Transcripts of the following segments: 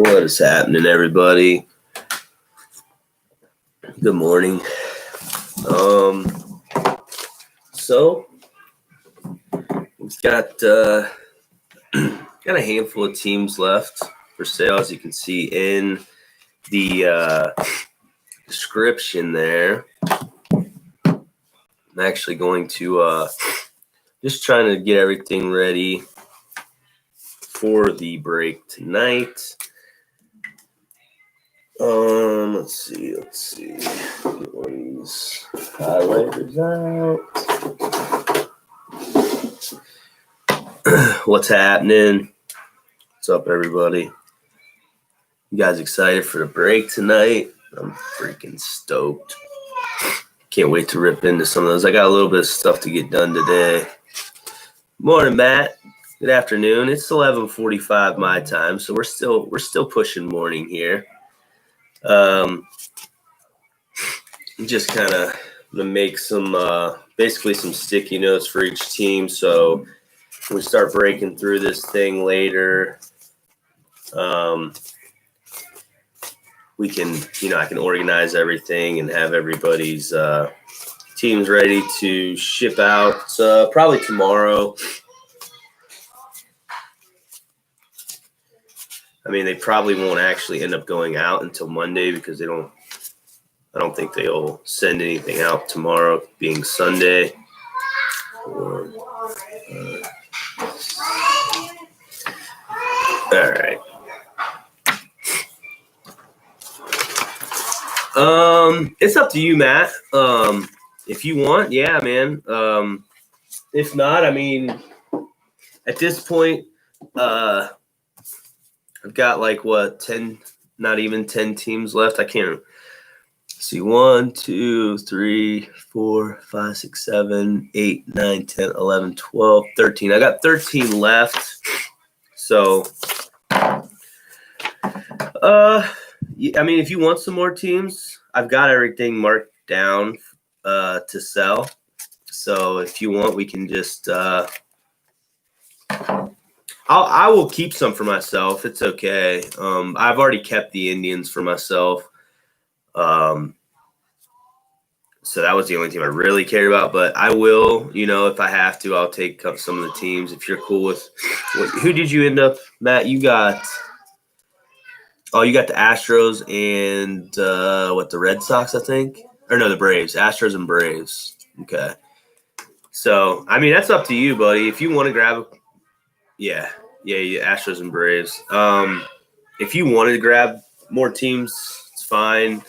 What is happening, everybody? Good morning. So we've got a handful of teams left for sale, as you can see in the description there. I'm actually going to just trying to get everything ready for the break tonight. Let's see. Get one of these highlighters out. What's happening? What's up, everybody? You guys excited for the break tonight? I'm freaking stoked. Can't wait to rip into some of those. I got a little bit of stuff to get done today. Morning, Matt. Good afternoon. It's 11:45 my time, so we're still pushing morning here. Just kind of make some basically some sticky notes for each team. So when we start breaking through this thing later, we can, I can organize everything and have everybody's teams ready to ship out probably tomorrow. I mean, they probably won't actually end up going out until Monday because I don't think they'll send anything out tomorrow, being Sunday. All right. It's up to you, Matt. If you want, yeah, man. If not, I mean, at this point, I've got like 10, not even 10 teams left. I can't see 1, 2, 3, 4, 5, 6, 7, 8, 9, 10, 11, 12, 13. I got 13 left. So, I mean, if you want some more teams, I've got everything marked down to sell. So if you want, we can just I will keep some for myself. It's okay. I've already kept the Indians for myself. So that was the only team I really cared about. But I will, if I have to, I'll take up some of the teams. If you're cool with who did you end up, Matt? You got the Astros and the Red Sox, I think. Or no, the Braves. Astros and Braves. Okay. So, I mean, that's up to you, buddy. If you want to grab Yeah, Astros and Braves. If you wanted to grab more teams, it's fine.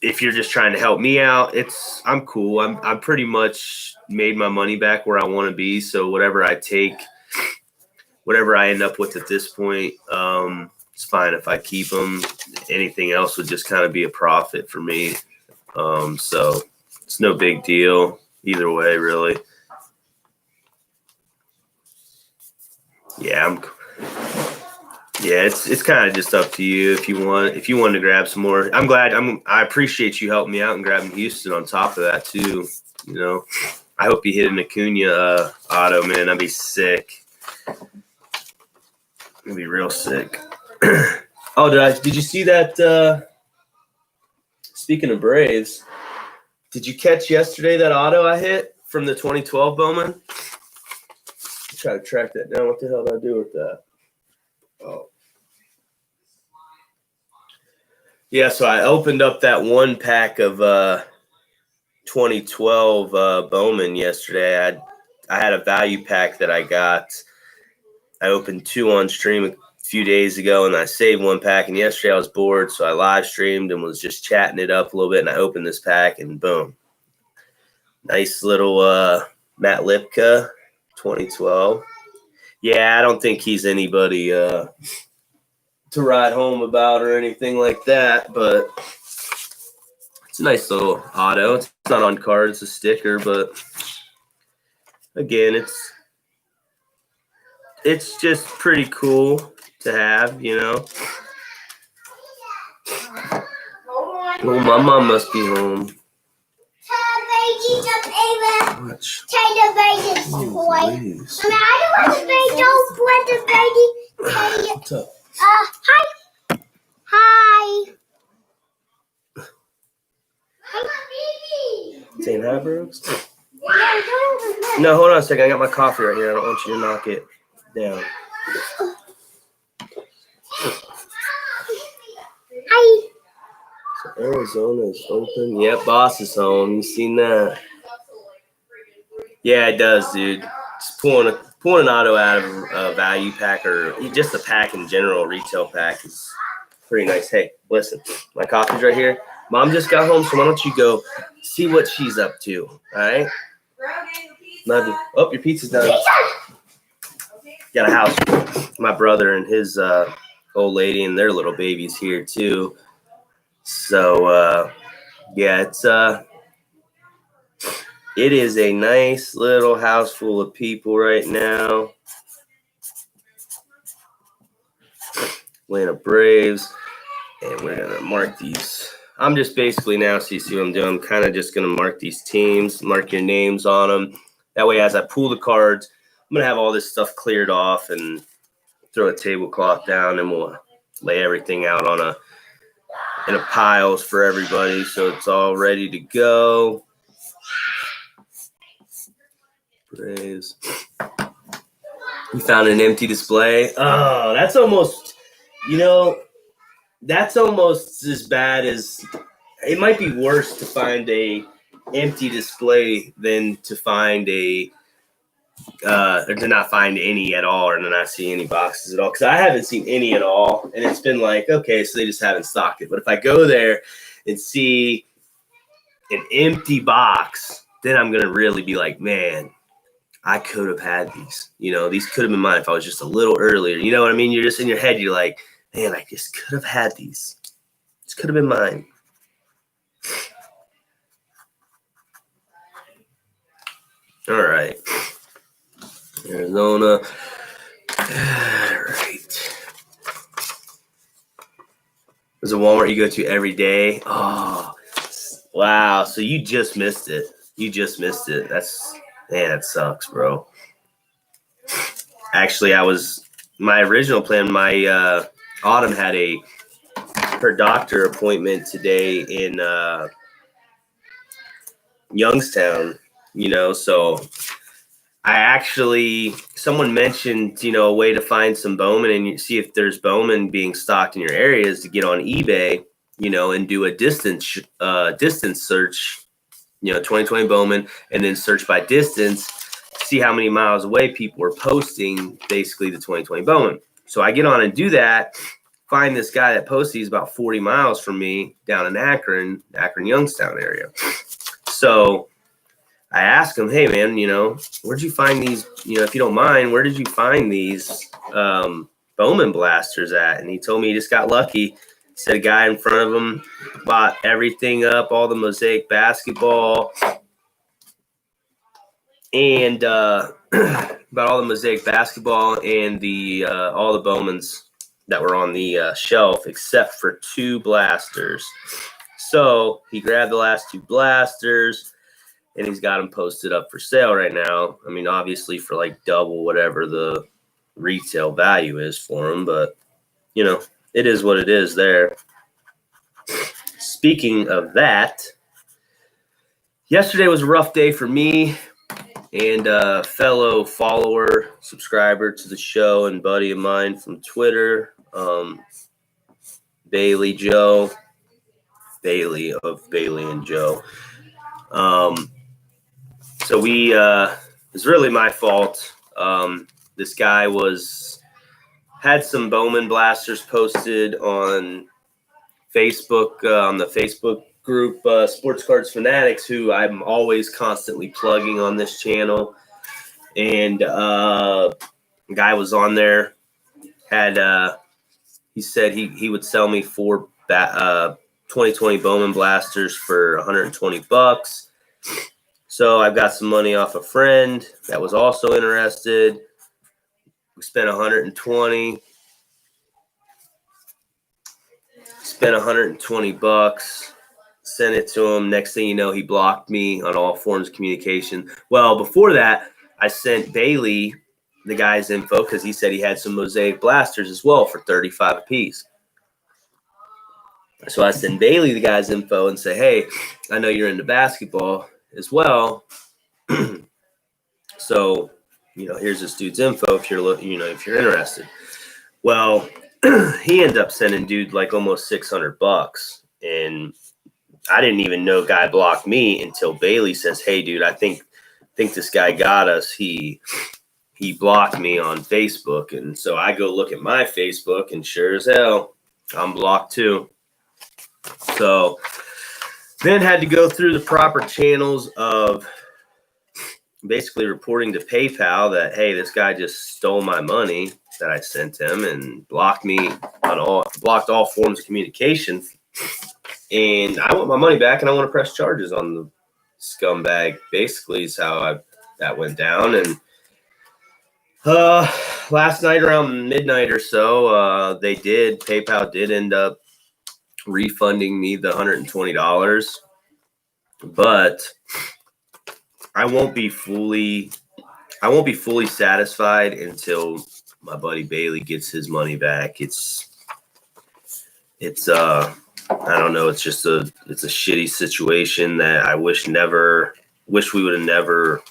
If you're just trying to help me out, I'm cool. I'm pretty much made my money back where I want to be. So whatever I end up with at this point, it's fine if I keep them. Anything else would just kind of be a profit for me. So it's no big deal either way, really. Yeah, it's kind of just up to you if you want to grab some more. I appreciate you helping me out and grabbing Houston on top of that too. I hope you hit an Acuna auto, man. I'd be sick. I'd be real sick. Oh, did you see that? Speaking of Braves, did you catch yesterday that auto I hit from the 2012 Bowman? Try to track that down. What the hell did I do with that? Oh. Yeah, so I opened up that one pack of 2012 Bowman yesterday. I had a value pack that I got. I opened 2 on stream a few days ago, and I saved one pack. And yesterday I was bored, so I live streamed and was just chatting it up a little bit. And I opened this pack, and boom. Nice little Matt Lipka, 2012. Yeah, I don't think he's anybody to write home about or anything like that, but it's a nice little auto. It's not on card, it's a sticker, but again, it's just pretty cool to have, Well, my mom must be home. What's up? Hi. Hi. Saying hi, Brooks? No, hold on a second. I got my coffee right here. I don't want you to knock it down. Hi. So Arizona's open. Yep, boss is home. You seen that? Yeah, it does, dude. Just pulling an auto out of a value pack or just a pack in general, retail pack is pretty nice. Hey, listen, my coffee's right here. Mom just got home, so why don't you go see what she's up to, all right? Love you. Oh, your pizza's done. Got a house. My brother and his old lady and their little baby's here, too. So, yeah, it is a nice little house full of people right now. Atlanta Braves. And we're going to mark these. I'm just basically now, see what I'm doing. I'm kind of just going to mark these teams, mark your names on them. That way, as I pull the cards, I'm going to have all this stuff cleared off and throw a tablecloth down, and we'll lay everything out in a piles for everybody so it's all ready to go. Braves. We found an empty display. Oh, that's almost, that's almost as bad as, it might be worse to find a empty display than to find or to not find any at all, or to not see any boxes at all. Because I haven't seen any at all, and it's been like, okay, so they just haven't stocked it. But if I go there and see an empty box, then I'm gonna really be like, man, I could have had these. These could have been mine if I was just a little earlier. You know what I mean? You're just in your head, you're like, man, I just could have had these. This could have been mine. All right. Arizona. All right. There's a Walmart you go to every day. Oh, wow. So you just missed it. That sucks, bro. Actually, my original plan, my Autumn had her doctor appointment today in Youngstown, so someone mentioned, a way to find some Bowman and you see if there's Bowman being stocked in your areas to get on eBay, and do a distance search, 2020 Bowman, and then search by distance, see how many miles away people are posting basically the 2020 Bowman. So I get on and do that, find this guy that posts these about 40 miles from me down in Akron, Youngstown area. So I asked him, hey, man, where'd you find these, if you don't mind, where did you find these Bowman blasters at? And he told me he just got lucky. He said a guy in front of him bought everything up, all the Mosaic basketball, and bought all the Mosaic basketball and all the Bowmans that were on the shelf except for 2 blasters. So he grabbed the last 2 blasters, and he's got them posted up for sale right now. I mean, obviously for like double whatever the retail value is for them, but it is what it is there. Speaking of that, yesterday was a rough day for me and a fellow follower, subscriber to the show and buddy of mine from Twitter, Bailey of Bailey and Joe. So it's really my fault. This guy had some Bowman blasters posted on Facebook, on the Facebook group, Sports Cards Fanatics, who I'm always constantly plugging on this channel. And the guy was on there, he said he would sell me 4 2020 Bowman blasters for $120. So I've got some money off a friend that was also interested. We spent $120. Spent $120. Sent it to him. Next thing you know, he blocked me on all forms of communication. Well, before that, I sent Bailey the guy's info because he said he had some Mosaic blasters as well for $35 a piece. So I send Bailey the guy's info and say, hey, I know you're into basketball as well. So, here's this dude's info if you're interested. Well, he ended up sending dude like almost $600, and I didn't even know guy blocked me until Bailey says, hey, dude, I think this guy got us. He blocked me on Facebook. And so I go look at my Facebook, and sure as hell, I'm blocked too. So then had to go through the proper channels of basically reporting to PayPal that, hey, this guy just stole my money that I sent him and blocked all forms of communication. And I want my money back, and I want to press charges on the scumbag. Basically is how that went down. And last night around midnight or so, PayPal did end up refunding me the $120, but I won't be fully satisfied until my buddy Bailey gets his money back. It's I don't know. It's just it's a shitty situation that I wish we would have never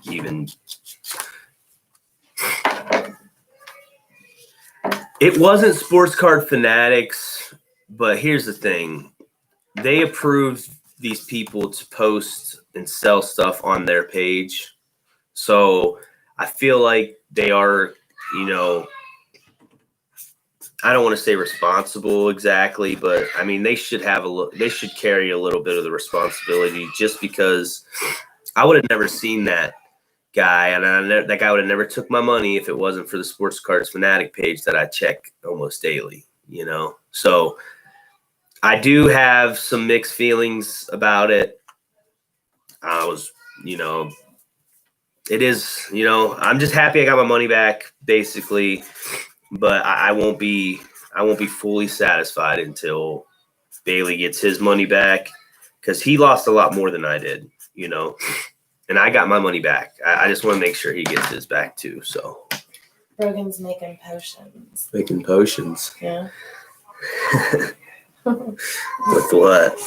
even. It wasn't Sports Card Fanatics, but here's the thing. They approved these people to post and sell stuff on their page. So I feel like they are, I don't want to say responsible exactly, but I mean, they should carry a little bit of the responsibility, just because I would have never seen that guy, and that guy would have never took my money if it wasn't for the Sports Cards Fanatic page that I check almost daily, So I do have some mixed feelings about it. I was, it is, I'm just happy I got my money back, basically, but I won't be fully satisfied until Bailey gets his money back, because he lost a lot more than I did, and I got my money back. I just want to make sure he gets his back too. So Rogan's making potions. Making potions. Yeah. With what?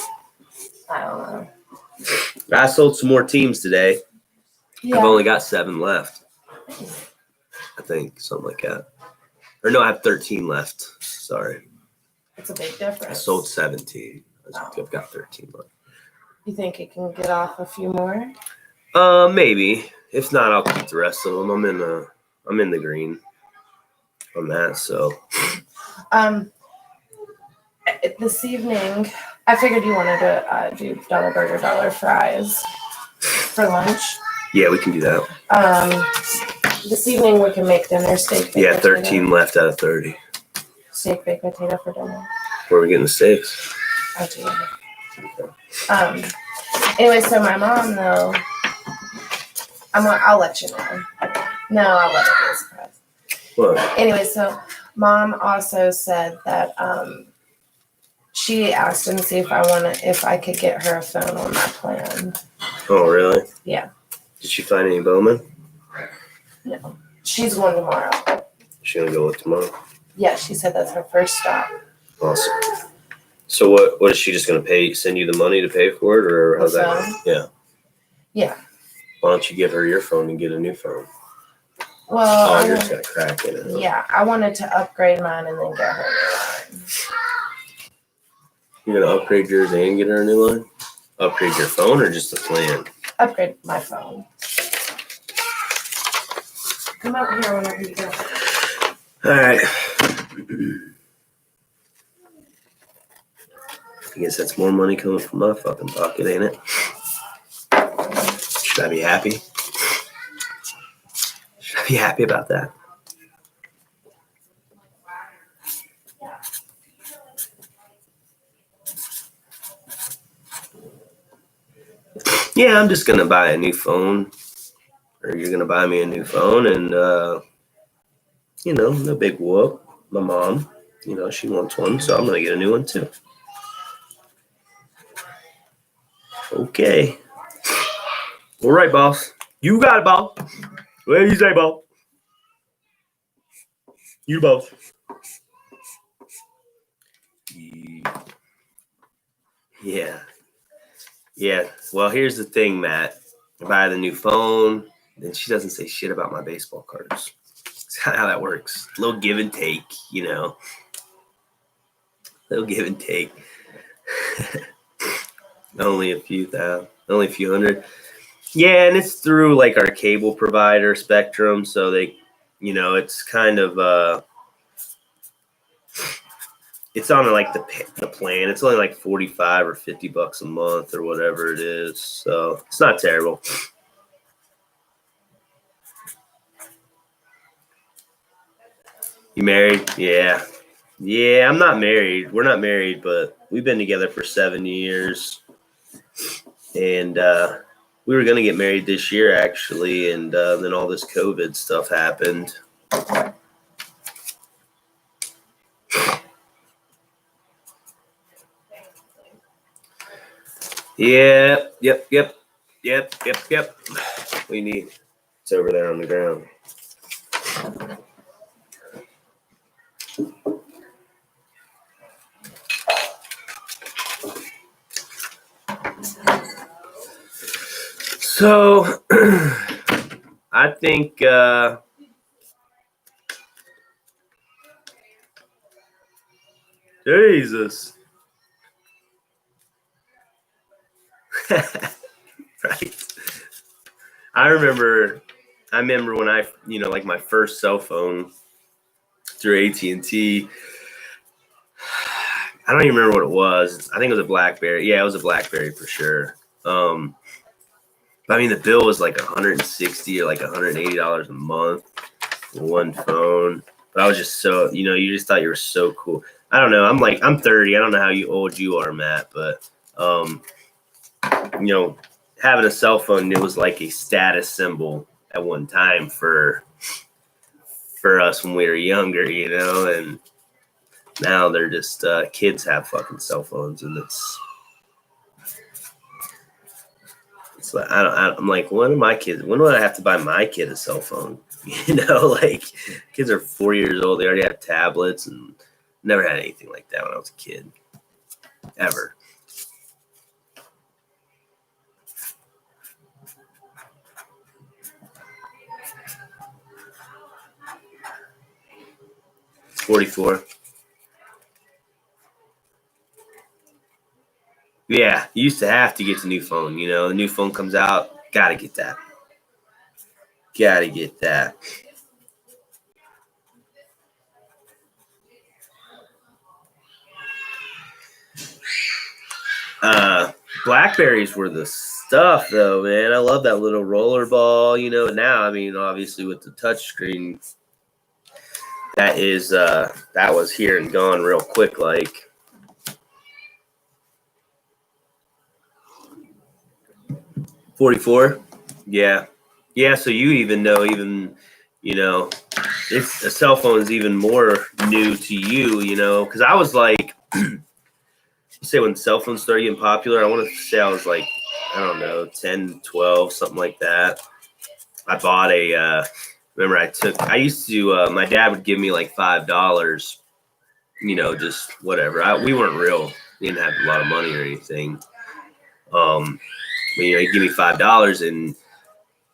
I don't know. I sold some more teams today. Yeah. I've only got 7 left. I think, something like that. Or no, I have 13 left. Sorry. It's a big difference. I sold 17. I've got 13 left. You think you can get off a few more? Maybe. If not, I'll keep the rest of them. I'm in the green on that. So. This evening, I figured you wanted to do dollar burger, dollar fries for lunch. Yeah, we can do that. This evening we can make dinner steak. Yeah, 13 left out of 30. Steak, baked potato for dinner. Where are we getting the steaks? Oh, anyway, so my mom, though, I'll let you know. No, I'll let it be a surprise. What? Anyway, so Mom also said that she asked him to see if I could get her a phone on that plan. Oh, really? Yeah. Did she find any Bowman? No. She's going tomorrow. She gonna go look tomorrow? Yeah, she said that's her first stop. Awesome. So what is she just gonna send you the money to pay for it, or how's that work? Yeah. Yeah. Why don't you give her your phone and get a new phone? Well, yours got a crack in it. Huh? Yeah, I wanted to upgrade mine and then get her a new line. You're gonna upgrade yours and get her a new line? Upgrade your phone or just the plan? Upgrade my phone. Come out here whenever you go. All right. I guess that's more money coming from my fucking pocket, ain't it? Should I be happy? Should I be happy about that? Yeah, I'm just gonna buy a new phone, or you're gonna buy me a new phone, and no big whoop. My mom, she wants one, so I'm gonna get a new one too. Okay. All right, boss. You got it, boss. What do you say, boss? You both. Yeah. Yeah. Well, here's the thing, Matt. I buy the new phone, then she doesn't say shit about my baseball cards. That's how that works. A little give and take, you know. A little give and take. Only a few hundred. Yeah, and it's through like our cable provider Spectrum, so they, you know, it's kind of it's on like the plan. It's only like $45 or $50 a month or whatever it is, so it's not terrible. You married? Yeah. Yeah, I'm not married. We're not married, but we've been together for 7 years. And we were going to get married this year, actually, and then all this COVID stuff happened. Yeah, yep. We need. It's over there on the ground. So, I think Jesus. Right. I remember when I, like my first cell phone through AT&T. I don't even remember what it was. I think it was a BlackBerry. Yeah, it was a BlackBerry for sure. But I mean, the bill was like $160 or like $180 a month for one phone. But I was just so, you just thought you were so cool. I don't know. I'm 30. I don't know how old you are, Matt, but having a cell phone, it was like a status symbol at one time for us when we were younger, and now they're just kids have fucking cell phones, and it's like I'm like, when would I have to buy my kid a cell phone? Like kids are 4 years old, they already have tablets, and never had anything like that when I was a kid, ever. It's 44. Yeah, you used to have to get the new phone. The new phone comes out, gotta get that. Blackberries were the stuff, though, man. I love that little roller ball. Now, I mean, obviously with the touch screen, that was here and gone real quick, like. 44? Yeah. So you even know, it's a cell phone is even more new to you, because I was like, say when cell phones started getting popular, I want to say I was like, I don't know, 10, 12, something like that. I bought I used to, my dad would give me like $5, just whatever. We weren't we didn't have a lot of money or anything. But, he'd give me $5, and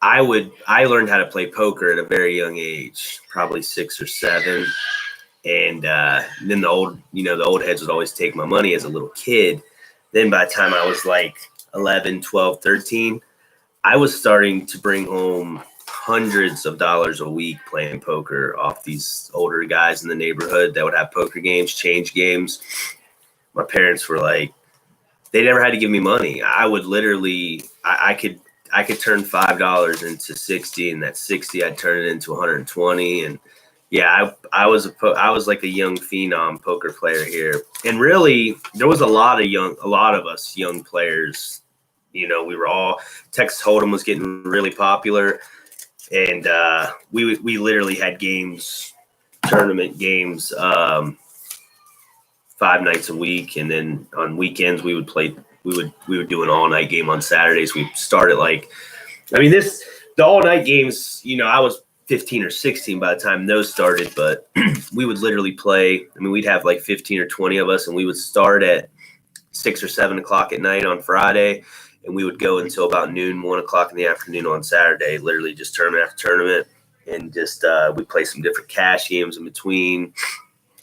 I learned how to play poker at a very young age, probably 6 or 7. And then the old heads would always take my money as a little kid. Then by the time I was like 11, 12, 13, I was starting to bring home hundreds of dollars a week playing poker off these older guys in the neighborhood that would have poker games, change games. My parents were like, they never had to give me money. I would literally, I could turn $5 into 60, and that 60 I'd turn it into 120. And yeah, I was like a young phenom poker player here. And really, there was a lot of us young players. We were all, Texas Hold'em was getting really popular, and we literally had tournament games, 5 nights a week, and then on weekends we would do an all night game on Saturdays. We started the all night games. I was 15 or 16 by the time those started, but we would literally play. I mean, we'd have like 15 or 20 of us, and we would start at 6 or 7 o'clock at night on Friday, and we would go until about noon, 1 o'clock in the afternoon on Saturday, literally just tournament after tournament. And just we'd play some different cash games in between.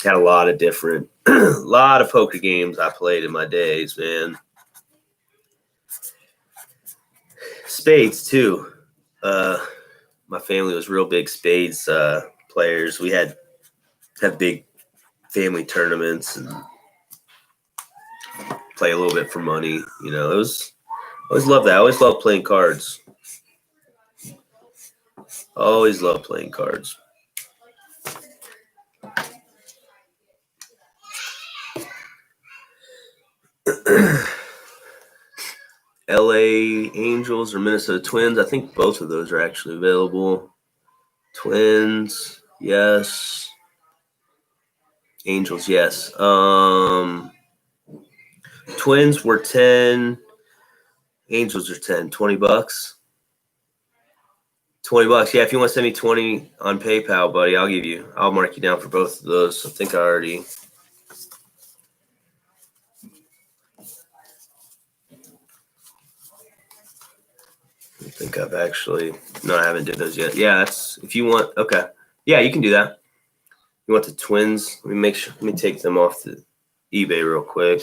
Had a lot of different, lot of poker games I played in my days, man. Spades, too. My family was real big spades players. We had big family tournaments and play a little bit for money. You know, I always loved that. I always loved playing cards. Always loved playing cards. LA Angels or Minnesota Twins. I think both of those are actually available. Twins, yes. Angels, yes. Twins were 10. Angels are 10. $20. $20. Yeah, if you want to send me 20 on PayPal, buddy, I'll mark you down for both of those. I think I've actually, no, I haven't did those yet. Yeah, that's, if you want, okay. Yeah, you can do that. You want the Twins? Let me take them off the eBay real quick.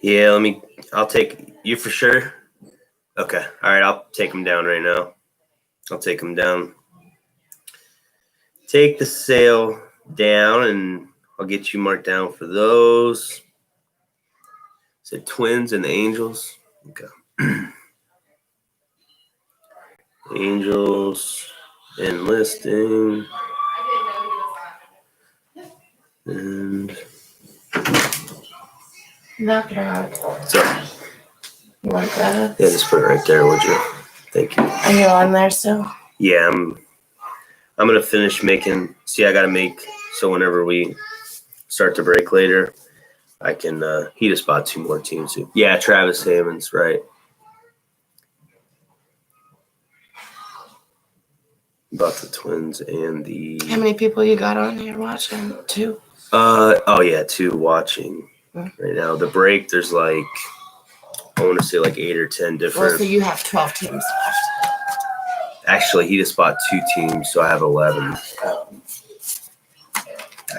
Yeah, I'll take you for sure. Okay. All right. I'll take them down right now. I'll take them down. Take the sale down and I'll get you marked down for those. Said Twins and the Angels. Okay. Angels enlisting. And Knock it out. sorry. You want that? Yeah, just put it right there, would you? Thank you. Are you on there still? Yeah, I'm gonna finish making. See, I gotta make so whenever we start to break later, I can. He just bought 2 more teams too. Yeah, Travis Hammond's right. Bought the Twins and the. How many people you got on here watching? 2? Oh yeah, 2 watching right now. The break, there's like, I want to say like 8 or 10 different. Well, so you have 12 teams left. Actually, he just bought 2 teams, so I have 11.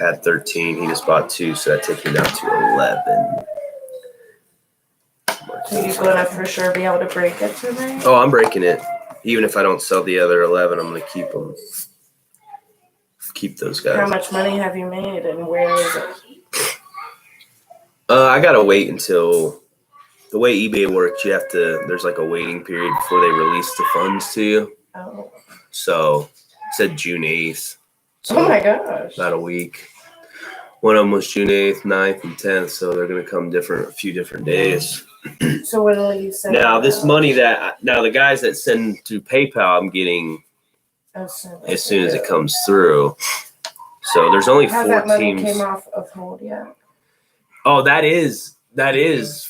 I had 13. He just bought 2, so that takes me down to 11. So you're going to for sure be able to break it today? Oh, I'm breaking it. Even if I don't sell the other 11, I'm going to keep them. Keep those guys. How much money have you made and where is it? I got to wait until, the way eBay works, there's like a waiting period before they release the funds to you. Oh. So it said June 8th. So Oh my gosh. about a week. One of them was June 8th, 9th, and 10th, so they're going to come a few different days. So what will you send? Now, this money the guys that send through PayPal, I'm getting as soon as it comes through. So there's only 4 Has that money teams. came off of hold yet? Oh, that is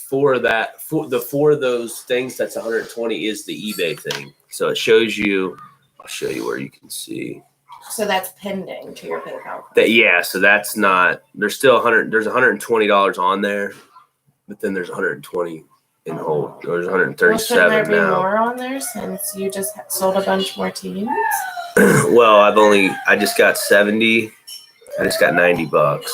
for those things. That's 120 is the eBay thing. So it shows you. I'll show you where you can see. So that's pending to your PayPal. So that's not. There's still 100. There's $120 on there, but then there's 120 in hold. There's 137 well, shouldn't there be now. more on there since you just sold a bunch more teams? Well, I just got 70. I just got $90.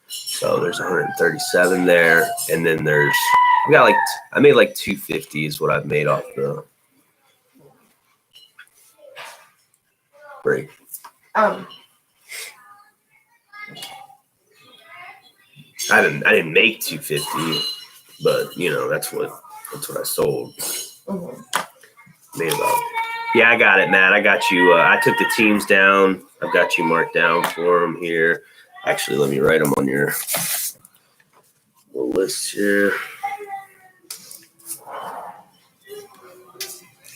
So there's 137 there, and then I made like 250 is what I've made off the break. Um, I didn't make 250, but you know that's what I sold. Made about. Yeah, I got it, Matt. I got you. I took the teams down. I've got you marked down for them here. Actually, let me write them on your list here.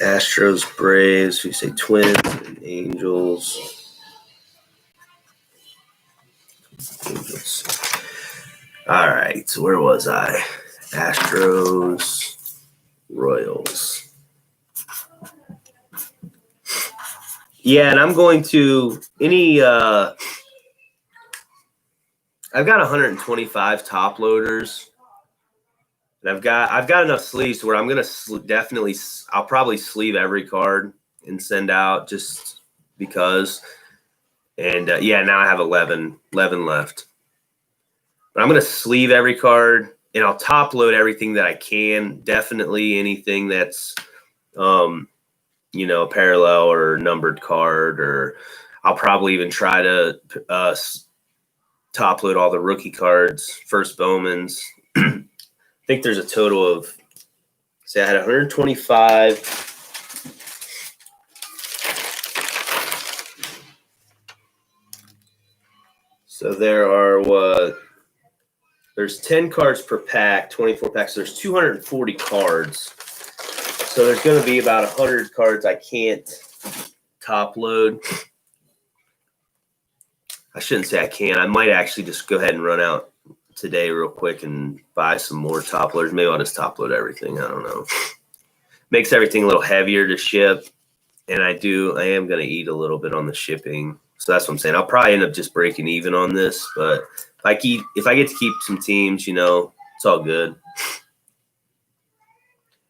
Astros, Braves. We say Twins and Angels. All right, so where was I? Astros, Royals. Yeah, and I'm going to I've got 125 top loaders. And I've got enough sleeves where I'm gonna I'll probably sleeve every card and send out just because. And now I have 11 left. But I'm gonna sleeve every card and I'll top load everything that I can. Definitely anything that's a parallel or numbered card, or I'll probably even try to top load all the rookie cards, first Bowmans. I think there's a total of, say I had 125. So there's 10 cards per pack, 24 packs. So there's 240 cards. So there's going to be about 100 cards I can't top load. I shouldn't say I can't. I might actually just go ahead and run out today real quick and buy some more top loaders. Maybe I'll just top load everything. I don't know. Makes everything a little heavier to ship. And I am going to eat a little bit on the shipping. So that's what I'm saying. I'll probably end up just breaking even on this. But if I get to keep some teams, it's all good.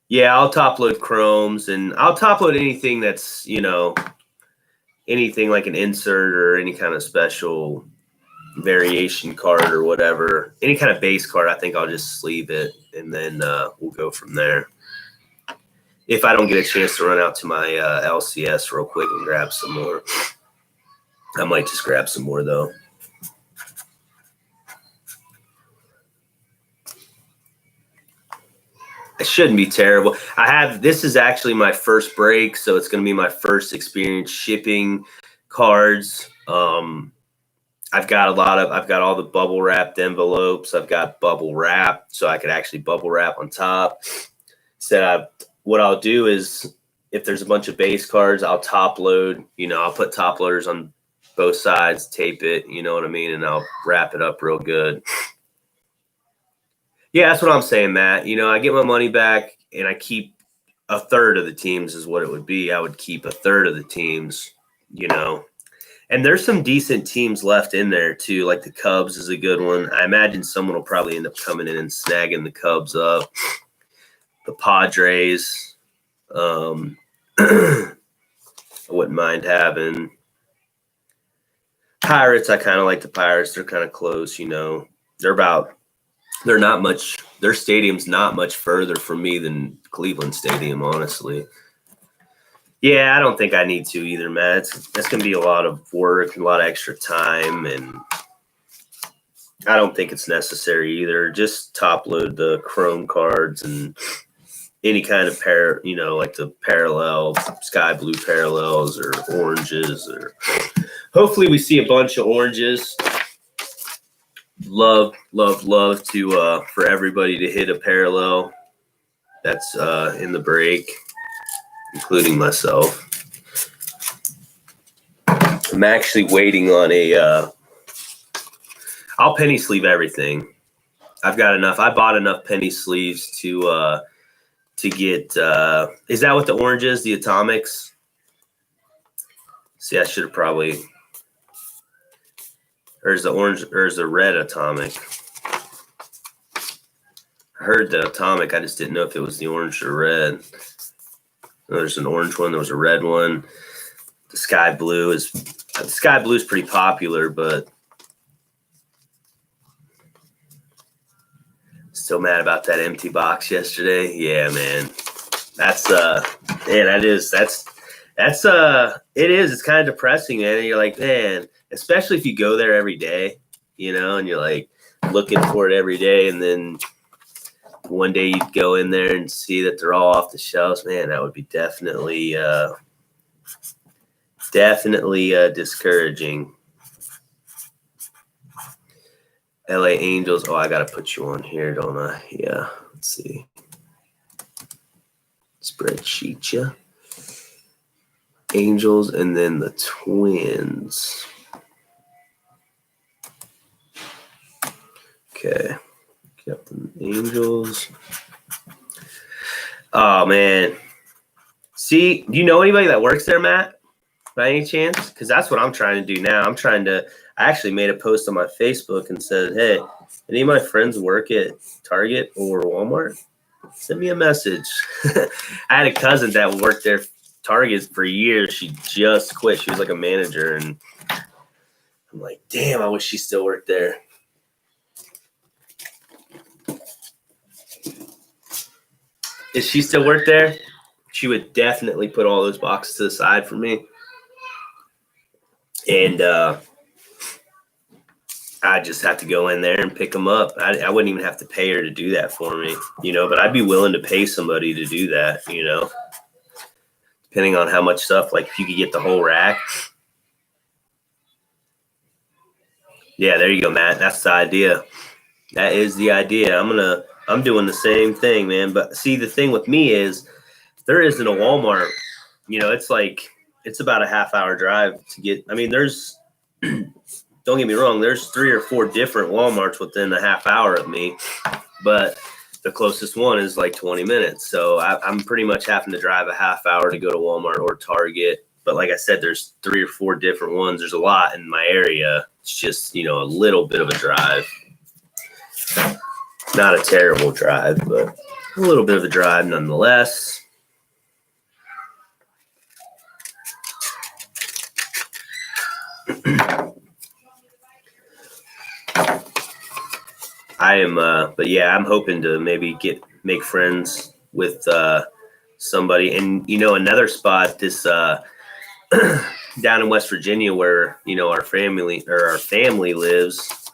Yeah, I'll top load chromes, and I'll top load anything that's, anything like an insert or any kind of special variation card or whatever. Any kind of base card, I think I'll just sleeve it, and then we'll go from there. If I don't get a chance to run out to my LCS real quick and grab some more. I might just grab some more, though. It shouldn't be terrible. This is actually my first break, so it's going to be my first experience shipping cards. I've got all the bubble wrapped envelopes. I've got bubble wrap, so I could actually bubble wrap on top. What I'll do is, if there's a bunch of base cards, I'll top load. I'll put top loaders on both sides, tape it, you know what I mean, and I'll wrap it up real good. Yeah, that's what I'm saying, Matt. I get my money back and I keep a third of the teams is what it would be. I would keep a third of the teams, And there's some decent teams left in there too. Like the Cubs is a good one. I imagine someone will probably end up coming in and snagging the Cubs up. The Padres, I wouldn't mind having. Pirates, I kind of like the Pirates. They're kind of close, their stadium's not much further from me than Cleveland Stadium, honestly. Yeah, I don't think I need to either, Matt. It's going to be a lot of work, a lot of extra time, and I don't think it's necessary either. Just top load the chrome cards and any kind of like the parallel, sky blue parallels or oranges, or hopefully we see a bunch of oranges. Love to for everybody to hit a parallel that's in the break, including myself. I'm actually waiting on I'll penny sleeve everything. I've got enough. I bought enough penny sleeves to get is that what the orange is, the atomics? See, I should have probably. Or is the orange, or is the red atomic? I heard the atomic. I just didn't know if it was the orange or red. There's an orange one. There was a red one. The sky blue is pretty popular, but still mad about that empty box yesterday. Yeah, man. It is. It's kind of depressing, man. And you're like, man. Especially if you go there every day, and you're like looking for it every day. And then one day you'd go in there and see that they're all off the shelves. Man, that would be definitely discouraging. LA Angels. Oh, I got to put you on here, don't I? Yeah. Let's see. Spreadsheet ya. Angels and then the Twins. Okay, got the Angels. Oh, man. See, do you know anybody that works there, Matt? by any chance? Because that's what I'm trying to do now. I actually made a post on my Facebook and said, hey, any of my friends work at Target or Walmart? Send me a message. I had a cousin that worked there, Target, for years. She just quit. She was like a manager. And I'm like, damn, I wish she still worked there. If she still worked there, she would definitely put all those boxes to the side for me. And I just have to go in there and pick them up. I wouldn't even have to pay her to do that for me, but I'd be willing to pay somebody to do that, depending on how much stuff, like if you could get the whole rack. Yeah, there you go, Matt. That's the idea. That is the idea. I'm doing the same thing, man. But see, the thing with me is there isn't a Walmart, it's about a half-hour drive to get. I mean, there's don't get me wrong, there's 3 or 4 different Walmarts within a half hour of me, but the closest one is like 20 minutes. So I'm pretty much having to drive a half hour to go to Walmart or Target. But like I said, there's 3 or 4 different ones. There's a lot in my area. It's just, a little bit of a drive. Not a terrible drive, but a little bit of a drive nonetheless. I'm hoping to maybe make friends with somebody. And, another spot, this down in West Virginia where, our family lives.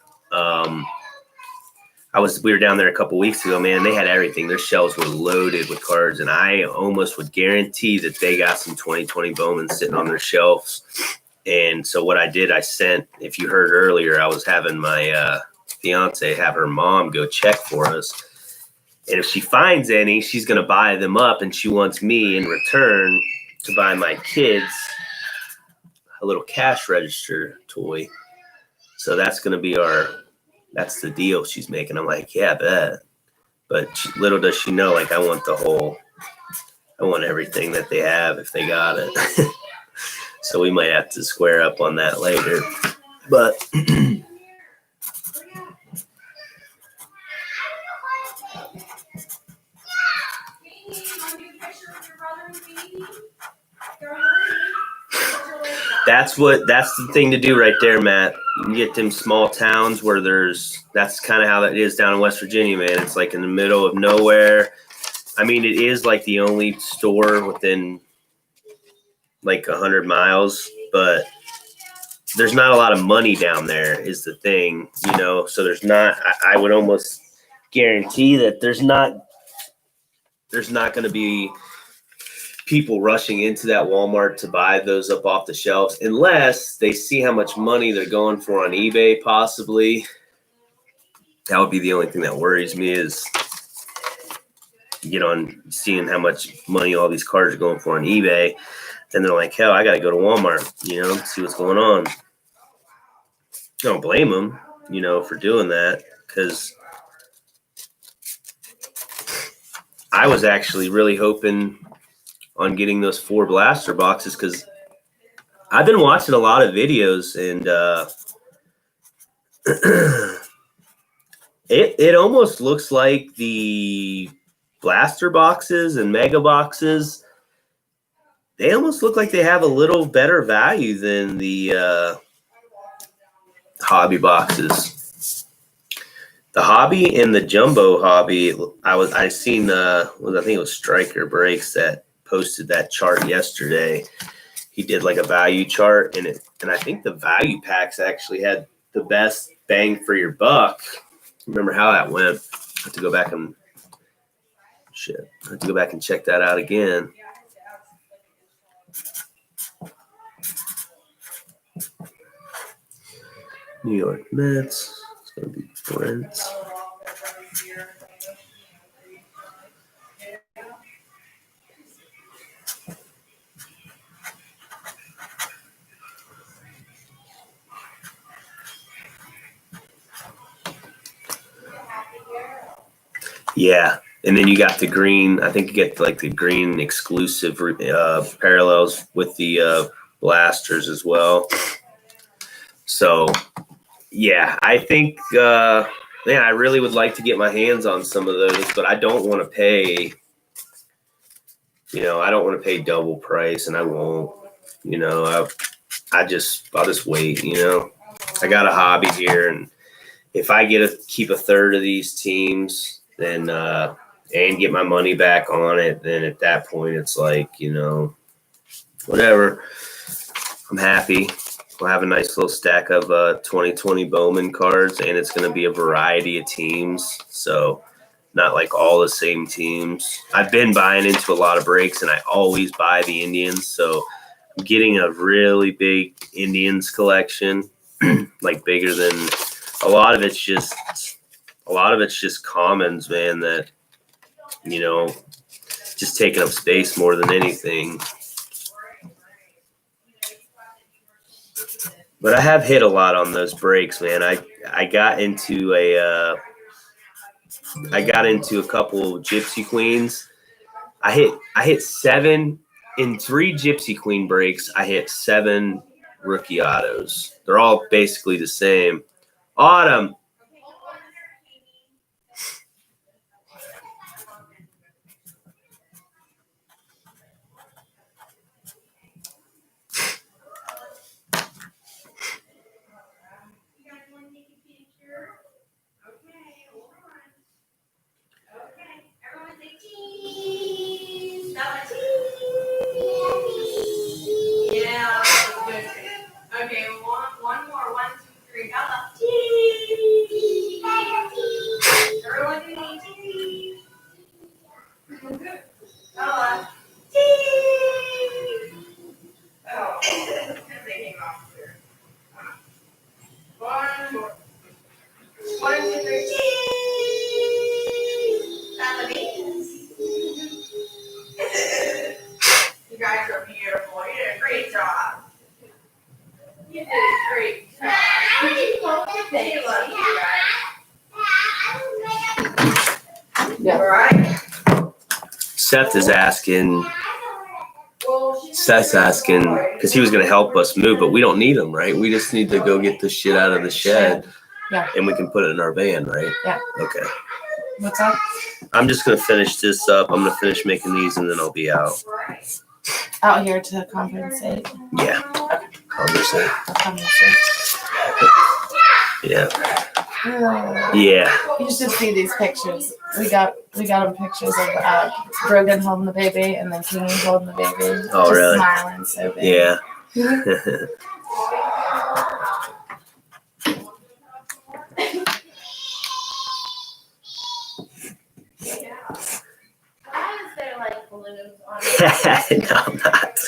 We were down there a couple weeks ago, man. They had everything. Their shelves were loaded with cards, and I almost would guarantee that they got some 2020 Bowman sitting on their shelves. And so what I did, I sent, if you heard earlier, I was having my fiance have her mom go check for us. And if she finds any, she's going to buy them up, and she wants me in return to buy my kids a little cash register toy. So that's going to be that's the deal she's making. I'm like, yeah, I bet. But little does she know, I want everything that they have if they got it. So we might have to square up on that later. But that's the thing to do right there, Matt. You can get them small towns where that's kind of how that is down in West Virginia, man. It's like in the middle of nowhere. I mean, it is like the only store within like 100 miles, but there's not a lot of money down there is the thing, so there's not, I would almost guarantee that there's not going to be people rushing into that Walmart to buy those up off the shelves unless they see how much money they're going for on eBay, possibly. That would be the only thing that worries me is, on seeing how much money all these cards are going for on eBay. And they're like, hell, I got to go to Walmart, see what's going on. I don't blame them, for doing that, because I was actually really hoping on getting those 4 blaster boxes because I've been watching a lot of videos and it almost looks like the blaster boxes and mega boxes, they almost look like they have a little better value than the hobby boxes. The hobby and the jumbo hobby, I think it was Striker Breaks that posted that chart yesterday. He did like a value chart, and I think the value packs actually had the best bang for your buck. Remember how that went? I have to go back and check that out again. New York Mets. It's going to be Brent. Yeah. And then you got the green. I think you get like the green exclusive parallels with the blasters as well. So, yeah, I think, man, I really would like to get my hands on some of those, but I don't want to pay, I don't want to pay double price, and I won't, I'll just wait, I got a hobby here, and if I get to keep a third of these teams, then, and get my money back on it, then at that point, it's like, whatever, I'm happy. We'll have a nice little stack of 2020 Bowman cards, and it's going to be a variety of teams. So not like all the same teams. I've been buying into a lot of breaks, and I always buy the Indians. So I'm getting a really big Indians collection, like bigger than a lot of it's just commons, man, that, just taking up space more than anything. But I have hit a lot on those breaks, man. I got into a couple of Gypsy Queens. I hit 7 in 3 Gypsy Queen breaks. I hit 7 rookie autos. They're all basically the same. Autumn. Okay, one more. 1, 2, 3. Cheese. Everyone do cheese. Cheese. Oh, they came off here. 1 more. 1, 2, 3. Cheese. That's a beans. You guys are beautiful. You did a great job. You did a great job. They love you guys. Yeah. All right. Seth's asking, because he was going to help us move, but we don't need him, right? We just need to go get the shit out of the shed, and we can put it in our van, right? Yeah. Okay. What's up? I'm just going to finish this up. I'm going to finish making these, and then I'll be out. Out here to compensate. Yeah. Conversate. I'll compensate. Yeah. Yeah. You should see these pictures. We got them pictures of Brogan holding the baby and then Kingy holding the baby. Oh, just really? Smiling so big. Yeah. Why is there like balloons on No, I'm not.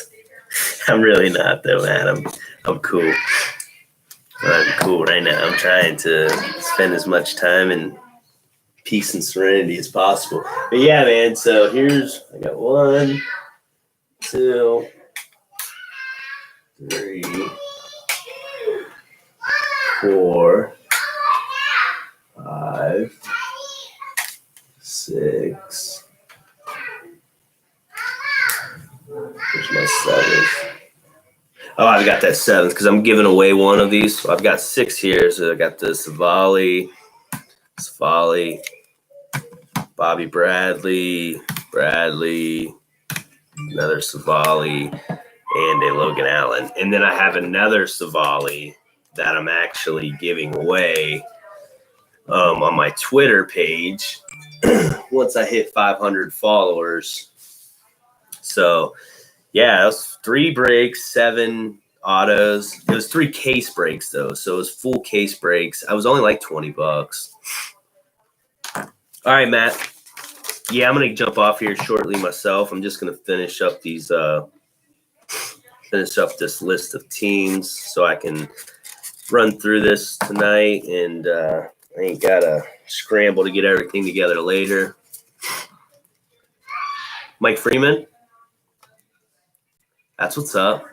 I'm really not, though, man. I'm cool. I'm cool right now. I'm trying to spend as much time in peace and serenity as possible. But yeah, man. So I got 1, 2, 3, 4, 5, 6. Where's my 7th? Oh, I've got that 7th because I'm giving away one of these. So I've got 6 here. So I got the Savali, Bobby Bradley, another Savali, and a Logan Allen. And then I have another Savali that I'm actually giving away on my Twitter page once I hit 500 followers. So, yeah, it was 3 breaks, 7 autos. It was 3 case breaks, though. So it was full case breaks. I was only like $20. All right, Matt. Yeah, I'm going to jump off here shortly myself. I'm just going to finish up this list of teams so I can run through this tonight, and I ain't got to scramble to get everything together later. Mike Freeman. That's what's up.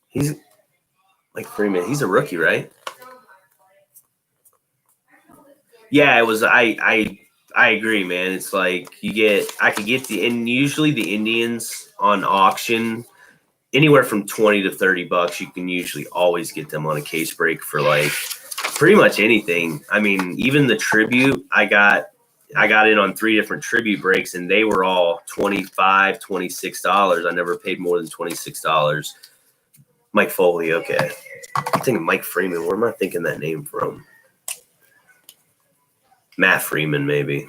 He's Mike Freeman. He's a rookie, right? Yeah, it was. I agree, man. It's like I could get and usually the Indians on auction anywhere from $20 to $30. You can usually always get them on a case break for like pretty much anything. I mean, even the tribute, I got in on 3 different tribute breaks, and they were all $25, $26. I never paid more than $26. Mike Foley, okay. I'm thinking Mike Freeman. Where am I thinking that name from? Matt Freeman, maybe.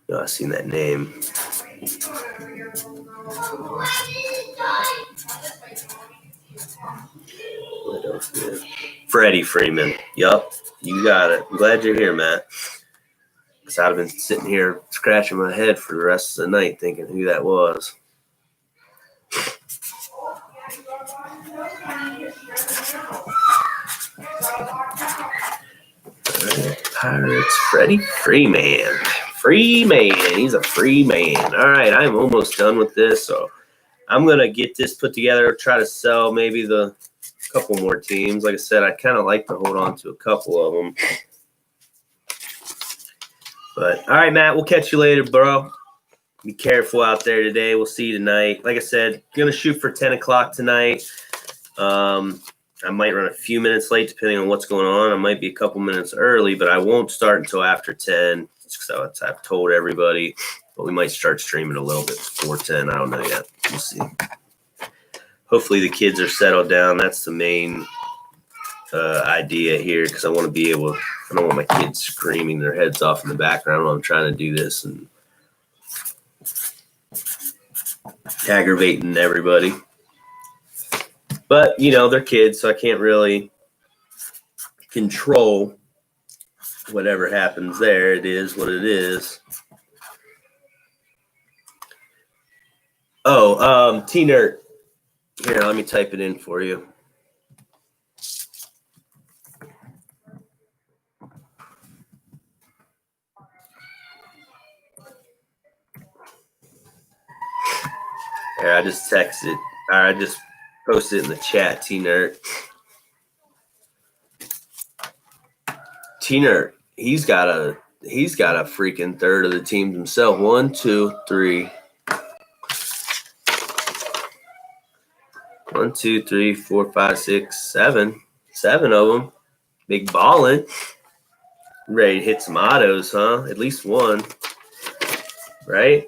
No, I've seen that name. What else did? Freddie Freeman. Yup, you got it. I'm glad you're here, Matt. Because I'd have been sitting here scratching my head for the rest of the night thinking who that was. Pirates, Freddie Freeman. He's a free man. All right, I'm almost done with this, so I'm going to get this put together, try to sell maybe the couple more teams. Like I said, I kind of like to hold on to a couple of them. But, all right, Matt, we'll catch you later, bro. Be careful out there today. We'll see you tonight. Like I said, going to shoot for 10 o'clock tonight. I might run a few minutes late depending on what's going on. I might be a couple minutes early, but I won't start until after 10. So I've told everybody, but we might start streaming a little bit before 10. I don't know yet. We'll see. Hopefully the kids are settled down. That's the main idea here, because I want to be able – I don't want my kids screaming their heads off in the background while I'm trying to do this and aggravating everybody. But, you know, they're kids, so I can't really control whatever happens there. It is what it is. Oh, T-Nerd. Here, let me type it in for you. Here, I just texted. I just posted it in the chat, T-Nerd. T-Nerd, he's got a freaking third of the team himself. 1, 2, 3. 1, 2, 3, 4, 5, 6, 7. 7 of them. Big ballin'. Ready to hit some autos, huh? At least one. Right?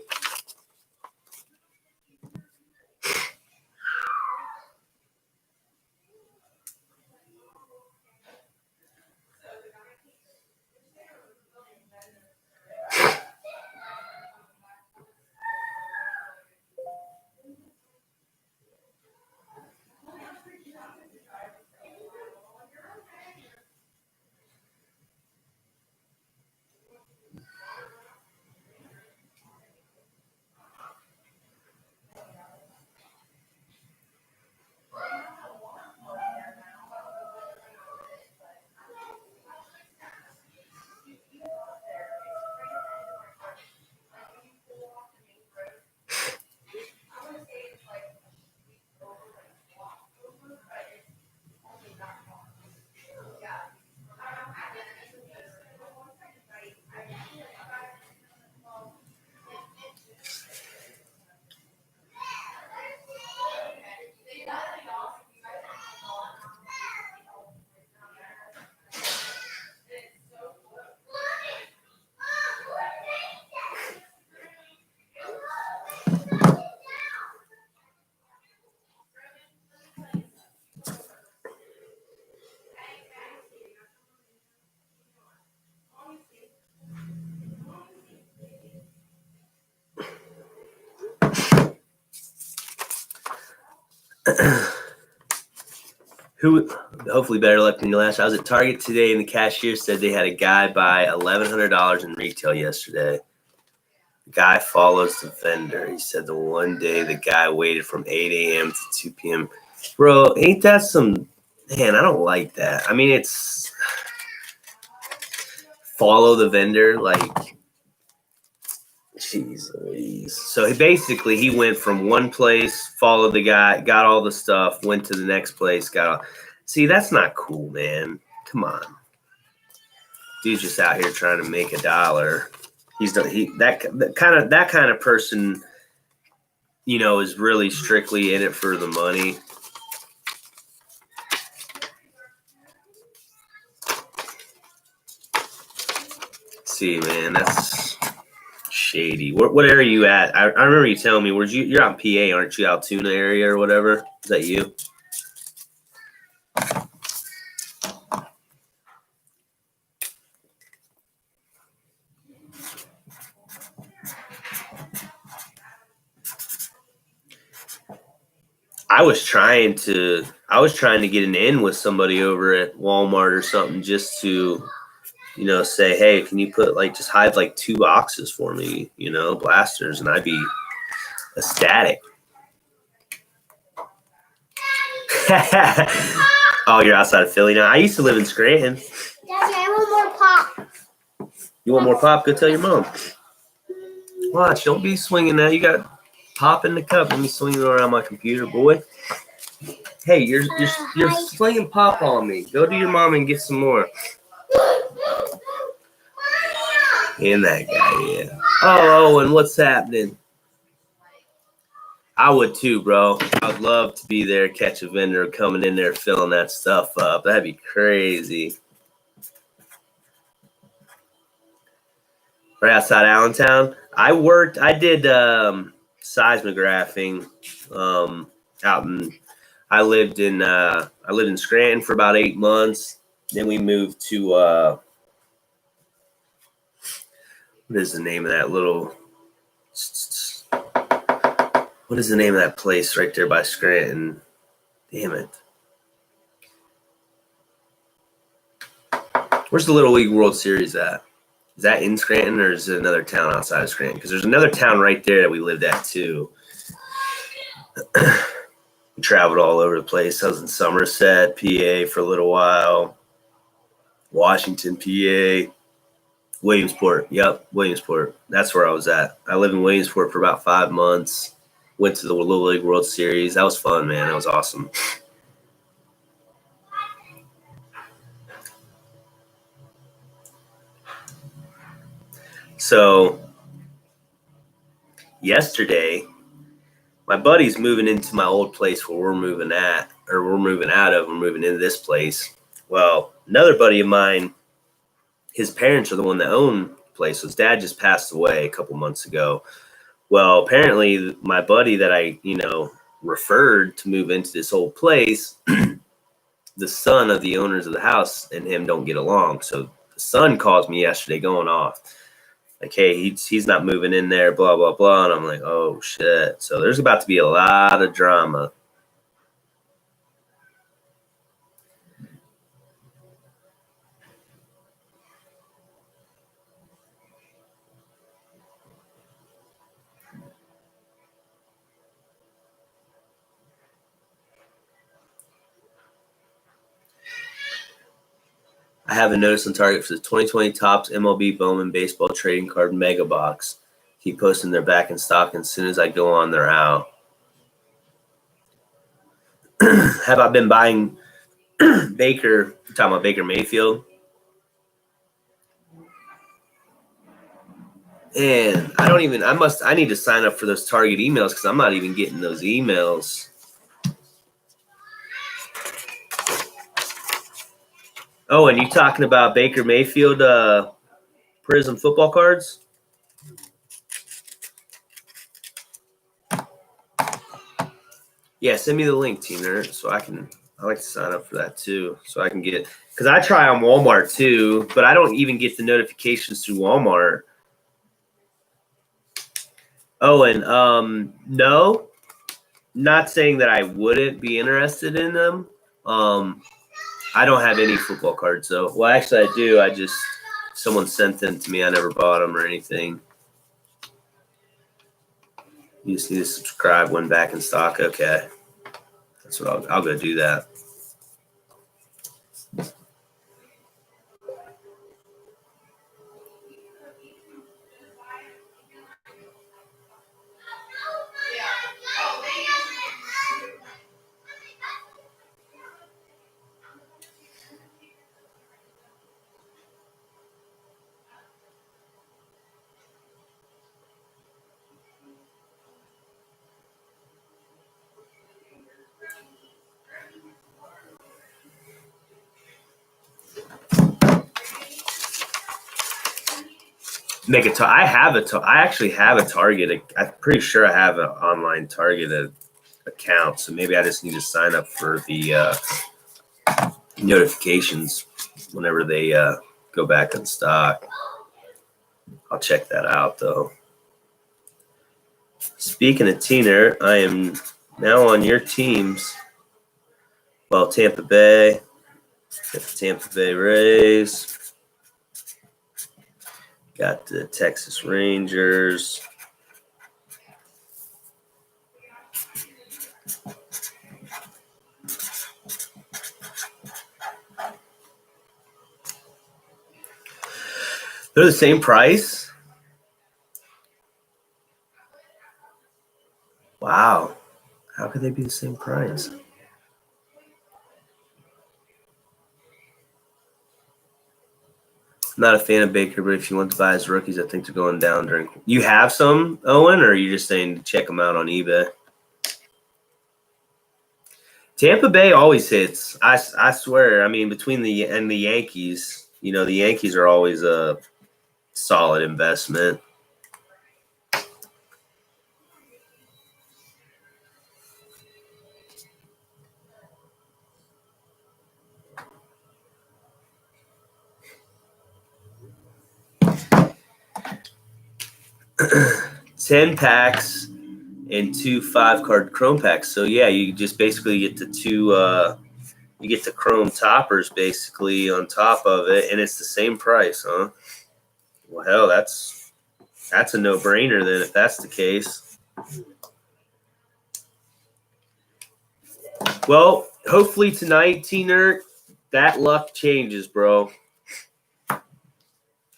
Who hopefully better luck than your last. I was at Target today, and the cashier said they had a guy buy $1,100 in retail yesterday. The guy follows the vendor. He said the one day the guy waited from 8 a.m. to 2 p.m. Bro, ain't that some – man, I don't like that. I mean, it's follow the vendor, like – jeez Louise. So he went from one place, followed the guy, got all the stuff, went to the next place, see, that's not cool, man. Come on. Dude's just out here trying to make $1. That kind of person is really strictly in it for the money. See, man, that's shady. What area are you at? I remember you telling me, you're out in PA, aren't you? Altoona area or whatever? Is that you? I was trying to get an in with somebody over at Walmart or something just to, say, hey, can you put just hide 2 boxes for me, blasters, and I'd be ecstatic. Oh, you're outside of Philly now. I used to live in Scranton. Daddy, I want more pop. You want more pop? Go tell your mom. Watch, don't be swinging that. You got pop in the cup. Let me swing it around my computer, boy. Hey, you're slinging pop on me. Go to your mom and get some more. And that guy, yeah. Oh, and what's happening? I would too, bro. I'd love to be there, catch a vendor coming in there filling that stuff up. That'd be crazy. Right outside Allentown. I did seismographing I lived in Scranton for about 8 months. Then we moved to what is the name of that place right there by Scranton? Damn it. Where's the Little League World Series at? Is that in Scranton or is it another town outside of Scranton? Because there's another town right there that we lived at too. We traveled all over the place. I was in Somerset, PA for a little while. Washington, PA. Williamsport. Yep, Williamsport. That's where I was at. I lived in Williamsport for about 5 months. Went to the Little League World Series. That was fun, man. That was awesome. So yesterday, my buddy's moving into my old place where we're moving out of. We're moving into this place. Well, another buddy of mine, his parents are the one that own the place. His dad just passed away a couple months ago. Well, apparently my buddy that I, referred to move into this old place, the son of the owners of the house and him don't get along. So the son calls me yesterday going off. Like, hey, he's not moving in there, blah, blah, blah. And I'm like, oh, shit. So there's about to be a lot of drama. I have a notice on target for the 2020 Topps MLB Bowman Baseball Trading Card Mega Box. Keep posting they're back in stock, and as soon as I go on, they're out. Have I been buying Baker? You're talking about Baker Mayfield? And I need to sign up for those Target emails because I'm not even getting those emails. Oh, and you talking about Baker Mayfield Prism football cards? Yeah, send me the link, Tina, so I like to sign up for that too, so I can get, because I try on Walmart too, but I don't even get the notifications through Walmart. Oh, and no, not saying that I wouldn't be interested in them. I don't have any football cards though. Well, actually, I do. Someone sent them to me. I never bought them or anything. You just need to subscribe when back in stock. Okay, that's what I'll go do that. make a I actually have a Target. I'm pretty sure I have an online Target account, so maybe I just need to sign up for the notifications whenever they go back in stock. I'll check that out though. Speaking of Teener, I am now on your teams. Well, Tampa Bay, got the Tampa Bay Rays, got the Texas Rangers. They're the same price? Wow. How could they be the same price? I'm not a fan of Baker, but if you want to buy his rookies, I think they're going down during. You have some, Owen, or are you just saying to check them out on eBay? Tampa Bay always hits. I swear. I mean, between the Yankees, the Yankees are always a solid investment. $10 packs and 2 5-card Chrome packs. So yeah, you just basically get the two. You get the Chrome toppers basically on top of it, and it's the same price, huh? Well, hell, that's a no-brainer then if that's the case. Well, hopefully tonight, T-Nerd, that luck changes, bro.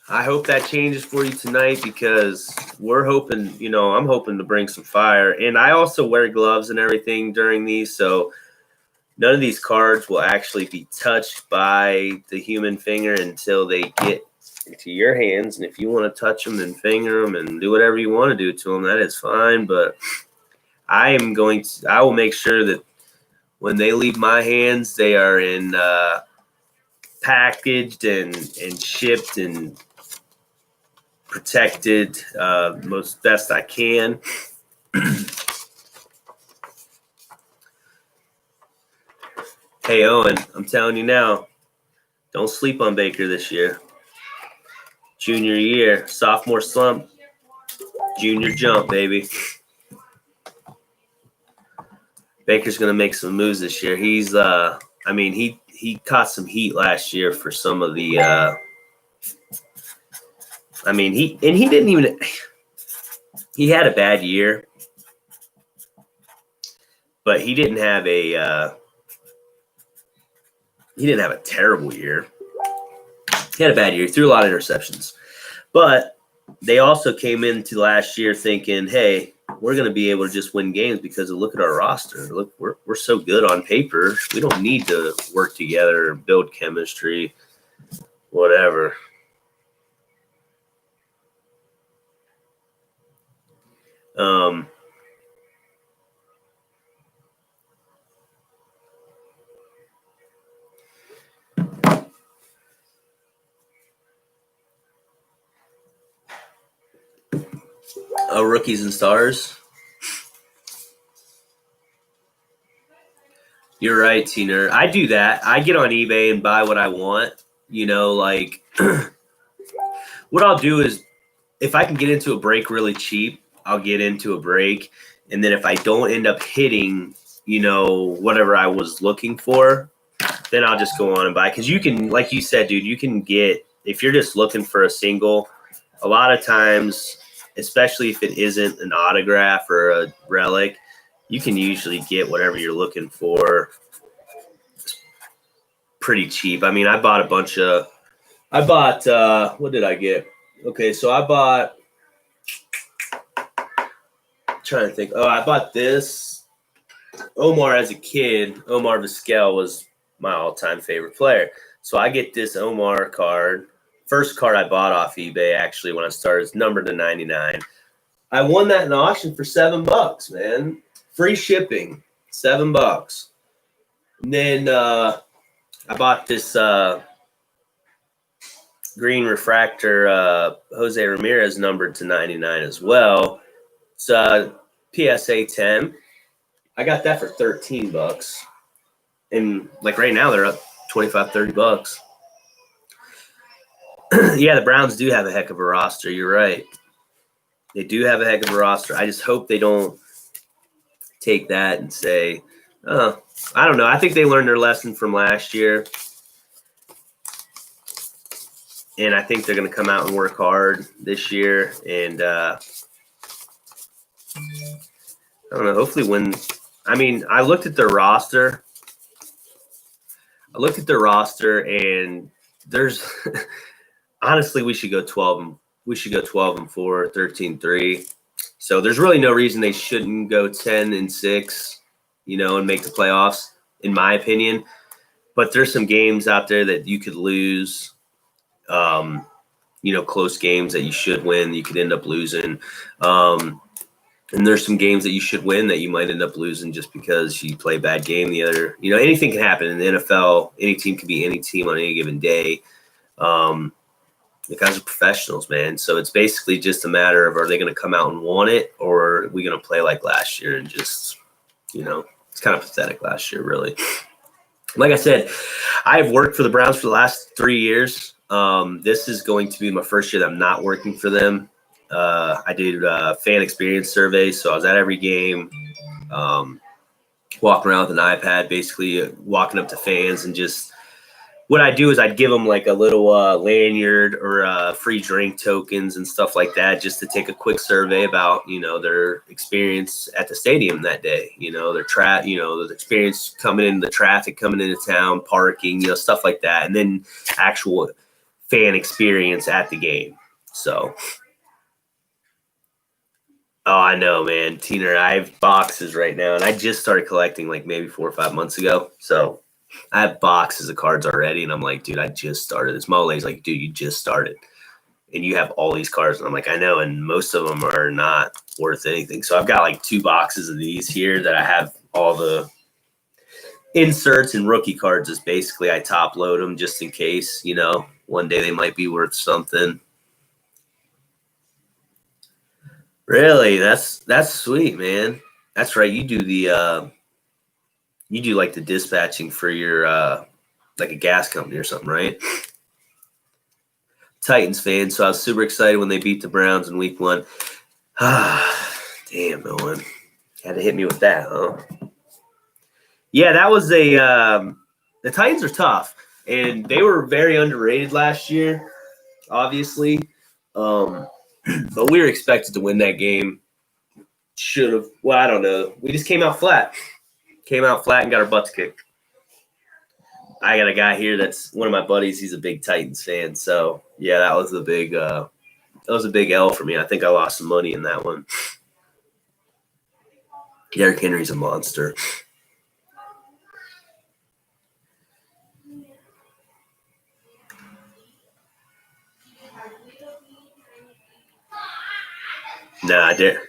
I hope that changes for you tonight because we're hoping, I'm hoping to bring some fire. And I also wear gloves and everything during these, so none of these cards will actually be touched by the human finger until they get into your hands. And if you want to touch them and finger them and do whatever you want to do to them, that is fine. But I will make sure that when they leave my hands, they are in packaged and shipped and protected most best I can. Hey, Owen, I'm telling you now, don't sleep on Baker this year. Junior year, sophomore slump, junior jump, baby. Baker's going to make some moves this year. He's, he caught some heat last year for some of the, he had a bad year, but he didn't have a terrible year. He had a bad year. He threw a lot of interceptions. But they also came into last year thinking, hey, we're going to be able to just win games because look at our roster. Look, we're so good on paper. We don't need to work together, build chemistry, whatever. Rookies and stars. You're right, Teener. I do that. I get on eBay and buy what I want. What I'll do is if I can get into a break really cheap, I'll get into a break. And then if I don't end up hitting, whatever I was looking for, then I'll just go on and buy. Because you can, like you said, dude, you can get, if you're just looking for a single, a lot of times, especially if it isn't an autograph or a relic, you can usually get whatever you're looking for pretty cheap. I mean, I bought what did I get? Okay, so I bought, trying to think. Oh, I bought this. Omar as a kid, Omar Vizquel was my all-time favorite player. So I get this Omar card. First card I bought off eBay, actually, when I started, is numbered to 99. I won that in auction for $7, man. Free shipping, $7. And then I bought this green refractor Jose Ramirez numbered to 99 as well. It's PSA 10. I got that for $13. And like right now they're up $25-$30. Yeah, the Browns do have a heck of a roster. You're right. They do have a heck of a roster. I just hope they don't take that and say, oh, I don't know. I think they learned their lesson from last year. And I think they're going to come out and work hard this year. And I don't know, hopefully win. I mean, I looked at their roster. And there's honestly, we should go 12. We should go 12-4, 13-3. So there's really no reason they shouldn't go 10-6, and make the playoffs, in my opinion. But there's some games out there that you could lose. Close games that you should win, you could end up losing. And there's some games that you should win that you might end up losing just because you play a bad game. Anything can happen in the NFL. Any team can be any team on any given day. The guys are professionals, man. So it's basically just a matter of, are they going to come out and want it, or are we going to play like last year and just, it's kind of pathetic last year, really. Like I said, I've worked for the Browns for the last 3 years. This is going to be my first year that I'm not working for them. I did fan experience surveys, so I was at every game, walking around with an iPad, basically walking up to fans, and just what I do is I'd give them like a little lanyard or free drink tokens and stuff like that, just to take a quick survey about their experience at the stadium that day, their experience coming in, the traffic coming into town, parking, stuff like that, and then actual fan experience at the game. So. Oh, I know, man. Tina, I have boxes right now, and I just started collecting like maybe 4 or 5 months ago. So I have boxes of cards already, and I'm like, dude, I just started this. Mole's like, dude, you just started, and you have all these cards. And I'm like, I know, and most of them are not worth anything. So I've got like 2 boxes of these here that I have all the inserts and rookie cards. Is basically I top load them just in case, one day they might be worth something. Really? That's sweet, man. That's right. You do like the dispatching for your like a gas company or something, right? Titans fan, so I was super excited when they beat the Browns in week 1. Damn, Owen. Had to hit me with that, huh? Yeah, that was the Titans are tough, and they were very underrated last year, obviously. But we were expected to win that game. Should have. Well, I don't know. We just came out flat. And got our butts kicked. I got a guy here that's one of my buddies. He's a big Titans fan. So, yeah, that was a big L for me. I think I lost some money in that one. Derrick Henry's a monster. Nah, Derrick.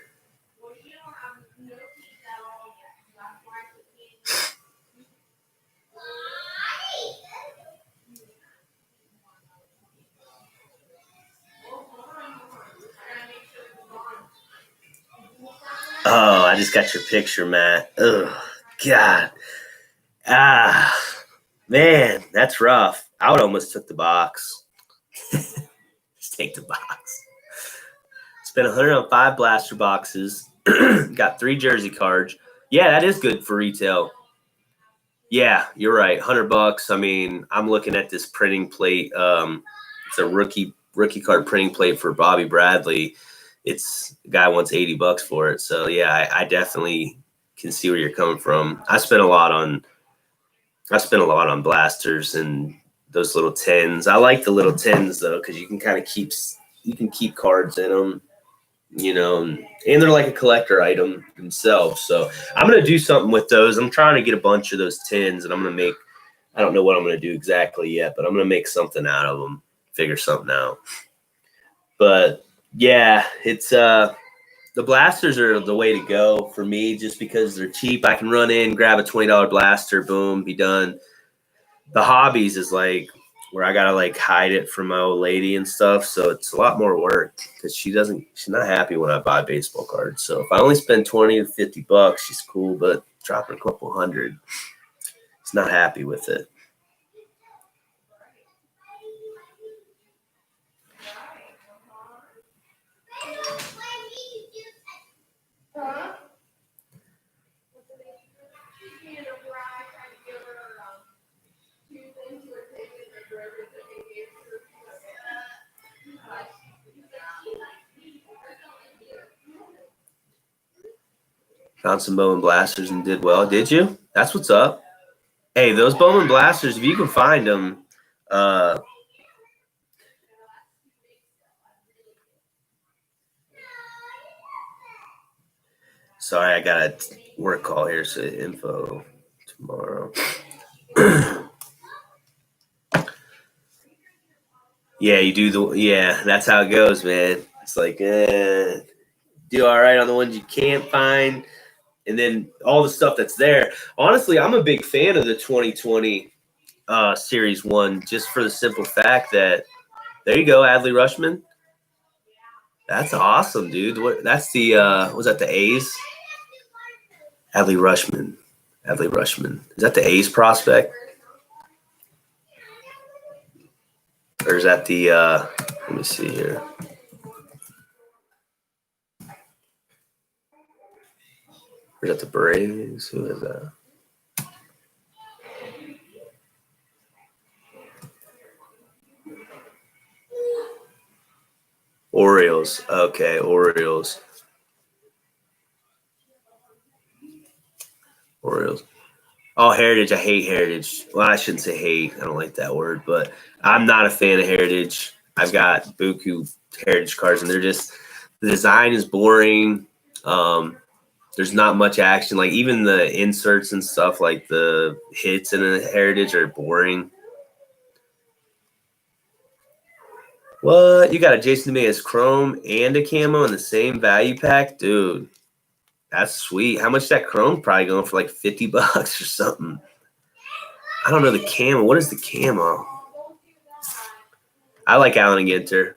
Oh, I just got your picture, Matt. Oh, God. Man, that's rough. I would almost took the box. Just take the box. Spent $100 on 5 blaster boxes. Got 3 jersey cards. Yeah, that is good for retail. Yeah, you're right. $100. I mean, I'm looking at this printing plate. It's a rookie card printing plate for Bobby Bradley. The guy wants $80 for it. So yeah, I definitely can see where you're coming from. I spent a lot on blasters and those little tins. I like the little tins though, because you can kind of keep cards in them, and they're like a collector item themselves. So I'm gonna do something with those. I'm trying to get a bunch of those tins, and I don't know what I'm gonna do exactly yet, but I'm gonna make something out of them, figure something out. But yeah, it's the blasters are the way to go for me, just because they're cheap. I can run in, grab a $20 blaster, boom, be done. The hobbies is like where I gotta like hide it from my old lady and stuff. So it's a lot more work because she's not happy when I buy baseball cards. So if I only spend $20 to $50, she's cool, but dropping a couple hundred, she's not happy with it. Found some Bowman Blasters and did well. Did you? That's what's up. Hey, those Bowman Blasters, if you can find them, sorry, I got a work call here, so info tomorrow. Yeah, you do that's how it goes, man. It's like, do all right on the ones you can't find, and then all the stuff that's there. Honestly, I'm a big fan of the 2020 Series 1 just for the simple fact that there you go, Adley Rutschman. That's awesome, dude. That's the was that the A's? Adley Rutschman. Is that the A's prospect? Or is that the let me see here. Or is that the Braves? Who is that? Orioles. Okay, Orioles. Oh, Heritage. I hate Heritage. Well, I shouldn't say hate. I don't like that word, but I'm not a fan of Heritage. I've got buku Heritage cards, and the design is boring. There's not much action. Like even the inserts and stuff, like the hits in a Heritage are boring. What? You got a Jason Dominguez Chrome and a camo in the same value pack? Dude, that's sweet. How much is that Chrome? Probably going for like $50 or something. I don't know the camo. What is the camo? I like Allen and Ginter.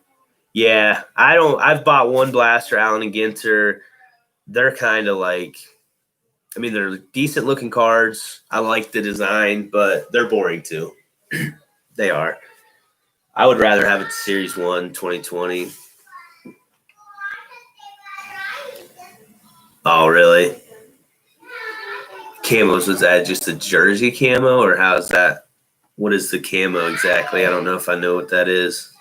Yeah, I've bought one blaster, Allen and Ginter. They're kind of like, I mean, they're decent looking cards. I like the design, but they're boring too. They are. I would rather have it Series 1 2020. Oh, really? Camos, was that just a jersey camo, or how's that? What is the camo exactly? I don't know if I know what that is.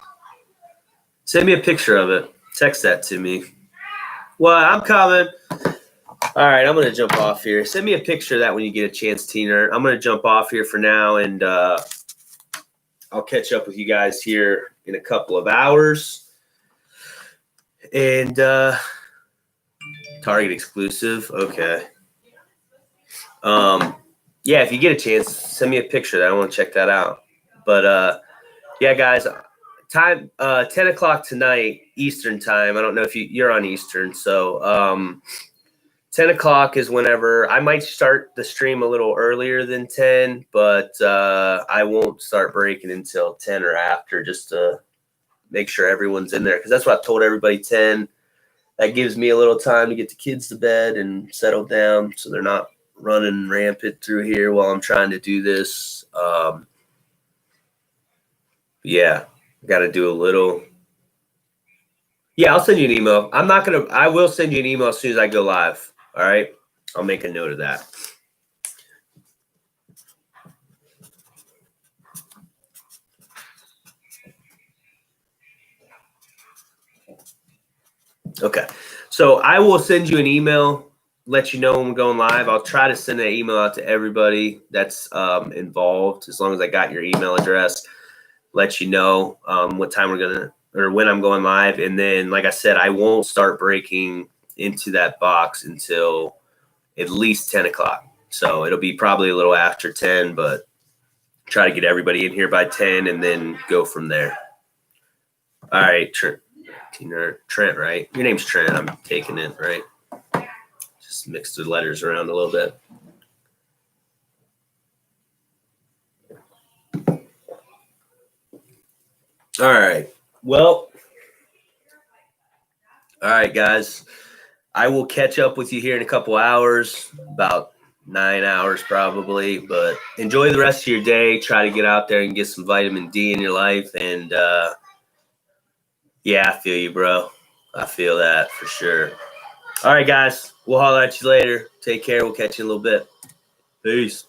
Send me a picture of it. Text that to me. Well, I'm coming. All right, I'm going to jump off here. Send me a picture of that when you get a chance, Tina. I'm going to jump off here for now, and I'll catch up with you guys here in a couple of hours. And Target exclusive. Okay. Yeah, if you get a chance, send me a picture of that. I want to check that out. But yeah, guys, time 10 o'clock tonight, Eastern time. I don't know if you're on Eastern. So 10 o'clock is whenever I might start the stream a little earlier than 10, but I won't start breaking until 10 or after, just to make sure everyone's in there. Because that's what I told everybody, 10. That gives me a little time to get the kids to bed and settle down so they're not running rampant through here while I'm trying to do this. Yeah, got to do a little. Yeah, I'll send you an email. I will send you an email as soon as I go live. All right. I'll make a note of that. Okay. So I will send you an email, let you know when we're going live. I'll try to send that email out to everybody that's involved, as long as I got your email address, let you know what time when I'm going live. And then, like I said, I won't start breaking into that box until at least 10 o'clock. So it'll be probably a little after 10, but try to get everybody in here by 10 and then go from there. All right, Trent, right? Your name's Trent. I'm taking it, right? Just mix the letters around a little bit. All right. Well, all right, guys. I will catch up with you here in a couple hours, about 9 hours probably. But enjoy the rest of your day. Try to get out there and get some vitamin D in your life. And yeah, I feel you, bro. I feel that for sure. All right, guys. We'll holler at you later. Take care. We'll catch you in a little bit. Peace.